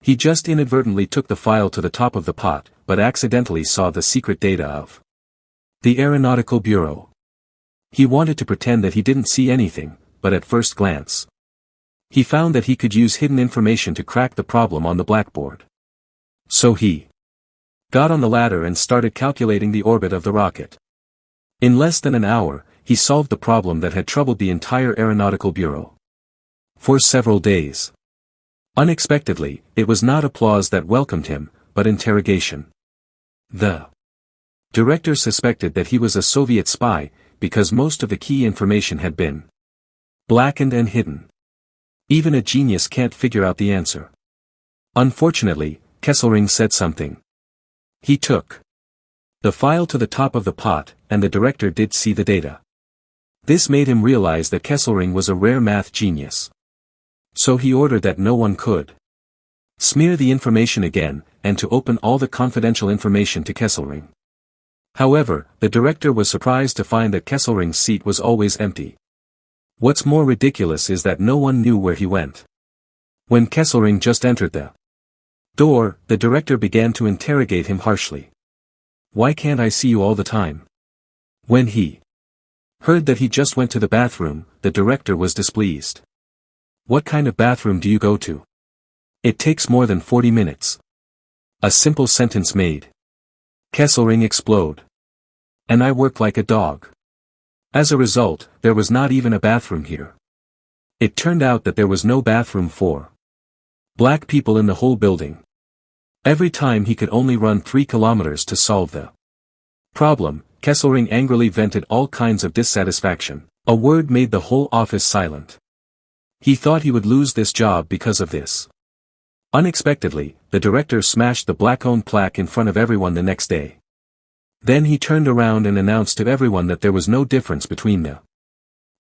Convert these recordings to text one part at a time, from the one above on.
He just inadvertently took the file to the top of the pot, but accidentally saw the secret data of the Aeronautical Bureau. He wanted to pretend that he didn't see anything, but at first glance, he found that he could use hidden information to crack the problem on the blackboard. So he got on the ladder and started calculating the orbit of the rocket. In less than an hour, he solved the problem that had troubled the entire Aeronautical Bureau for several days. Unexpectedly, it was not applause that welcomed him, but interrogation. The director suspected that he was a Soviet spy, because most of the key information had been blackened and hidden. Even a genius can't figure out the answer. Unfortunately, Kesselring said something. He took the file to the top of the pot, and the director did see the data. This made him realize that Kesselring was a rare math genius. So he ordered that no one could smear the information again, and to open all the confidential information to Kesselring. However, the director was surprised to find that Kesselring's seat was always empty. What's more ridiculous is that no one knew where he went. When Kesselring just entered the door, the director began to interrogate him harshly. "Why can't I see you all the time?" When he heard that he just went to the bathroom, the director was displeased. "What kind of bathroom do you go to? It takes more than 40 minutes. A simple sentence made Kesselring explode. "And I work like a dog." As a result, there was not even a bathroom here. It turned out that there was no bathroom for black people in the whole building. Every time he could only run 3 kilometers to solve the problem, Kesselring angrily vented all kinds of dissatisfaction. A word made the whole office silent. He thought he would lose this job because of this. Unexpectedly, the director smashed the black-owned plaque in front of everyone the next day. Then he turned around and announced to everyone that there was no difference between the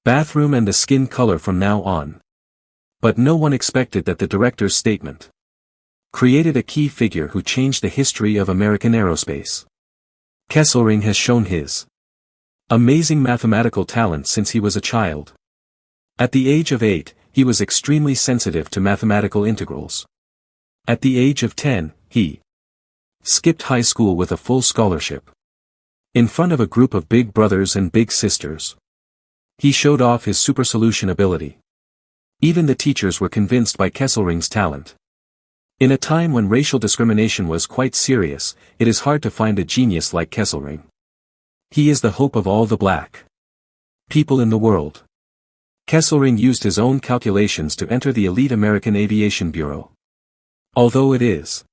bathroom and the skin color from now on. But no one expected that the director's statement created a key figure who changed the history of American aerospace. Kesselring has shown his amazing mathematical talent since he was a child. At the age of 8, he was extremely sensitive to mathematical integrals. At the age of 10, he skipped high school with a full scholarship. In front of a group of big brothers and big sisters, he showed off his super solution ability. Even the teachers were convinced by Kesselring's talent. In a time when racial discrimination was quite serious, it is hard to find a genius like Kesselring. He is the hope of all the black people in the world. Kesselring used his own calculations to enter the elite American Aviation Bureau. Although it is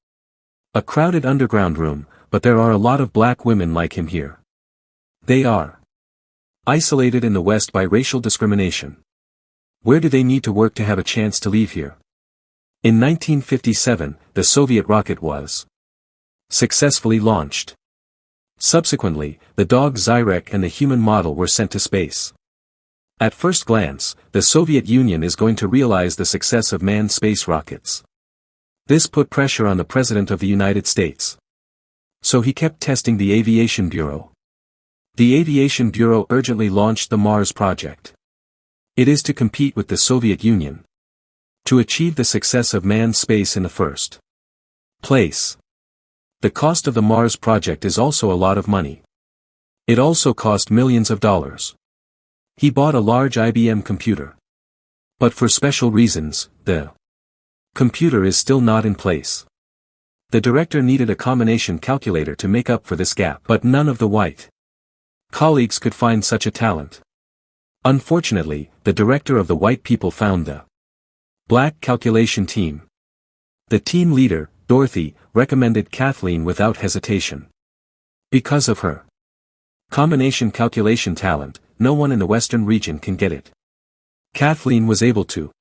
a crowded underground room, but there are a lot of black women like him here. They are isolated in the West by racial discrimination. Where do they need to work to have a chance to leave here? In 1957, the Soviet rocket was successfully launched. Subsequently, the dog Zyrek and the human model were sent to space. At first glance, the Soviet Union is going to realize the success of manned space rockets. This put pressure on the President of the United States. So he kept testing the Aviation Bureau. The Aviation Bureau urgently launched the Mars project. It is to compete with the Soviet Union to achieve the success of manned space in the first place. The cost of the Mars project is also a lot of money. It also cost millions of dollars. He bought a large IBM computer. But for special reasons, the computer is still not in place. The director needed a combination calculator to make up for this gap, but none of the white colleagues could find such a talent. Unfortunately, the director of the white people found the black calculation team. The team leader, Dorothy, recommended Kathleen without hesitation. Because of her combination calculation talent, no one in the Western region can get it. Kathleen was able to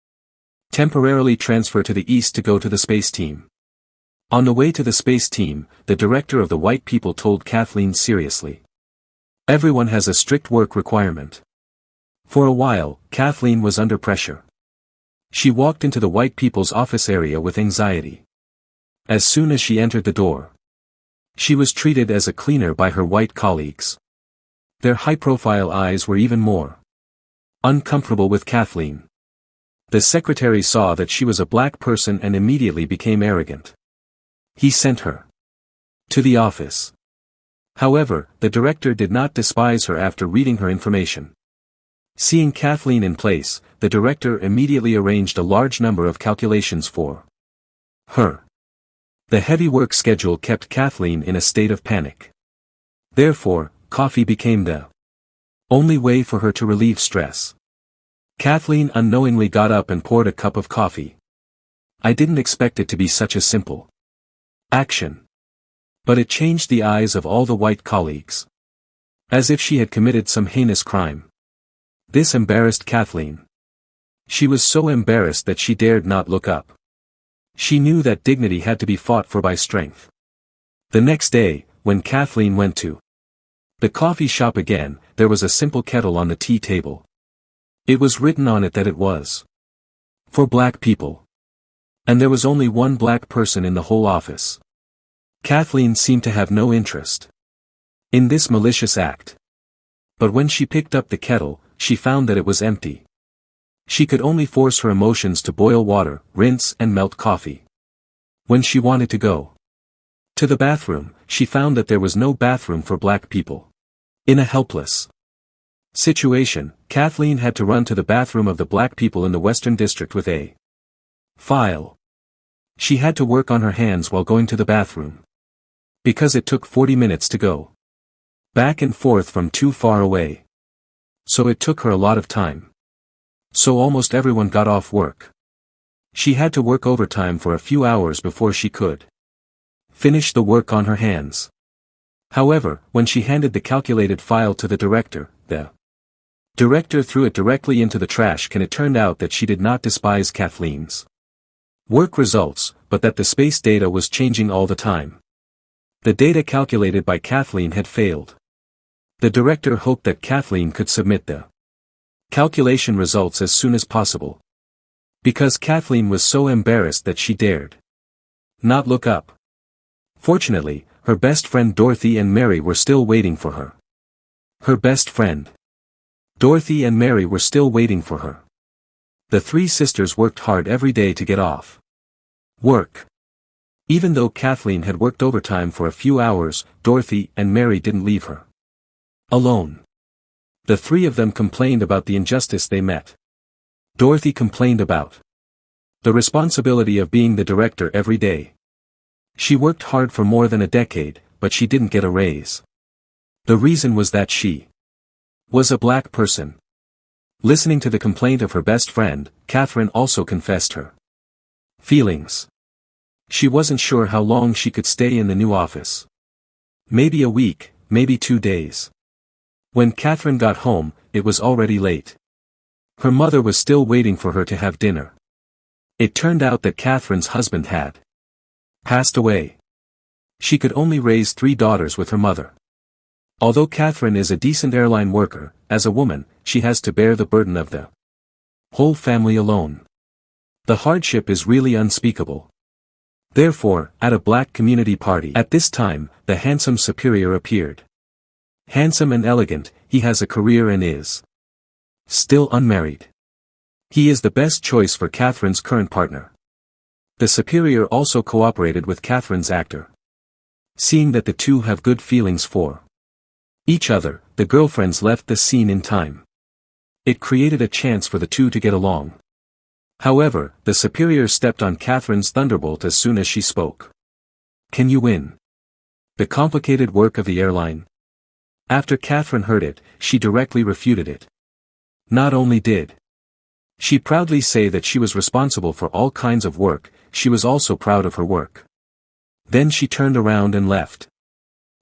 temporarily transfer to the East to go to the space team. On the way to the space team, the director of the white people told Kathleen seriously, "Everyone has a strict work requirement." For a while, Kathleen was under pressure. She walked into the white people's office area with anxiety. As soon as she entered the door, she was treated as a cleaner by her white colleagues. Their high-profile eyes were even more uncomfortable with Kathleen. The secretary saw that she was a black person and immediately became arrogant. He sent her to the office. However, the director did not despise her after reading her information. Seeing Kathleen in place, the director immediately arranged a large number of calculations for her. The heavy work schedule kept Kathleen in a state of panic. Therefore, coffee became the only way for her to relieve stress. Kathleen unknowingly got up and poured a cup of coffee. I didn't expect it to be such a simple action. But it changed the eyes of all the white colleagues. As if she had committed some heinous crime. This embarrassed Kathleen. She was so embarrassed that she dared not look up. She knew that dignity had to be fought for by strength. The next day, when Kathleen went to the coffee shop again, there was a simple kettle on the tea table. It was written on it that it was for black people. And there was only one black person in the whole office. Kathleen seemed to have no interest in this malicious act. But when she picked up the kettle, she found that it was empty. She could only force her emotions to boil water, rinse and melt coffee. When she wanted to go to the bathroom, she found that there was no bathroom for black people. In a helpless situation, Kathleen had to run to the bathroom of the black people in the Western District with a file. She had to work on her hands while going to the bathroom. Because it took 40 minutes to go back and forth from too far away. So it took her a lot of time. So almost everyone got off work. She had to work overtime for a few hours before she could finish the work on her hands. However, when she handed the calculated file to the director threw it directly into the trash can. It turned out that she did not despise Kathleen's work results, but that the space data was changing all the time. The data calculated by Kathleen had failed. The director hoped that Kathleen could submit the calculation results as soon as possible. Because Kathleen was so embarrassed that she dared not look up. Fortunately, her best friend Dorothy and Mary were still waiting for her. Her best friend Dorothy and Mary were still waiting for her. The three sisters worked hard every day to get off work. Even though Kathleen had worked overtime for a few hours, Dorothy and Mary didn't leave her alone. The three of them complained about the injustice they met. Dorothy complained about the responsibility of being the director every day. She worked hard for more than a decade, but she didn't get a raise. The reason was that she was a black person. Listening to the complaint of her best friend, Catherine also confessed her feelings. She wasn't sure how long she could stay in the new office. Maybe a week, maybe 2 days. When Catherine got home, it was already late. Her mother was still waiting for her to have dinner. It turned out that Catherine's husband had passed away. She could only raise 3 daughters with her mother. Although Catherine is a decent airline worker, as a woman, she has to bear the burden of the whole family alone. The hardship is really unspeakable. Therefore, at a black community party at this time, the handsome superior appeared. Handsome and elegant, he has a career and is still unmarried. He is the best choice for Catherine's current partner. The superior also cooperated with Catherine's actor. Seeing that the two have good feelings for each other, the girlfriends left the scene in time. It created a chance for the two to get along. However, the superior stepped on Catherine's thunderbolt as soon as she spoke. Can you win the complicated work of the airline? After Catherine heard it, she directly refuted it. Not only did she proudly say that she was responsible for all kinds of work, she was also proud of her work. Then she turned around and left.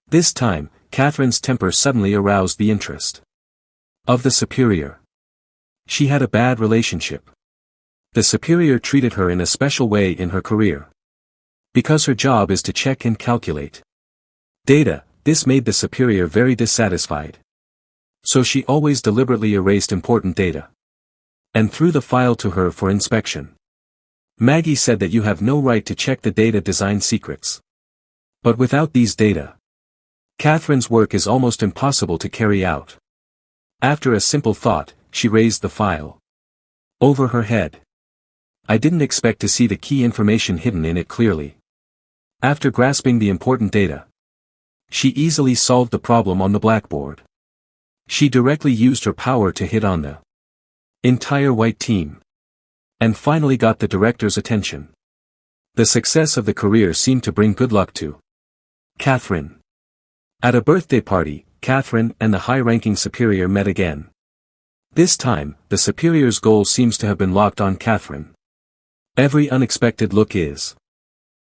This time, Catherine's temper suddenly aroused the interest of the superior. She had a bad relationship. The superior treated her in a special way in her career. Because her job is to check and calculate data, this made the superior very dissatisfied. So she always deliberately erased important data and threw the file to her for inspection. Maggie said that you have no right to check the data design secrets. But without these data, Catherine's work is almost impossible to carry out. After a simple thought, she raised the file over her head. I didn't expect to see the key information hidden in it clearly. After grasping the important data, she easily solved the problem on the blackboard. She directly used her power to hit on the entire white team, and finally got the director's attention. The success of the career seemed to bring good luck to Catherine. At a birthday party, Catherine and the high-ranking superior met again. This time, the superior's goal seems to have been locked on Catherine. Every unexpected look is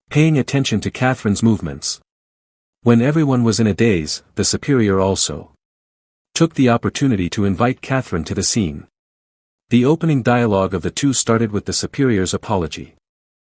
paying attention to Catherine's movements. When everyone was in a daze, the superior also took the opportunity to invite Catherine to the scene. The opening dialogue of the two started with the superior's apology.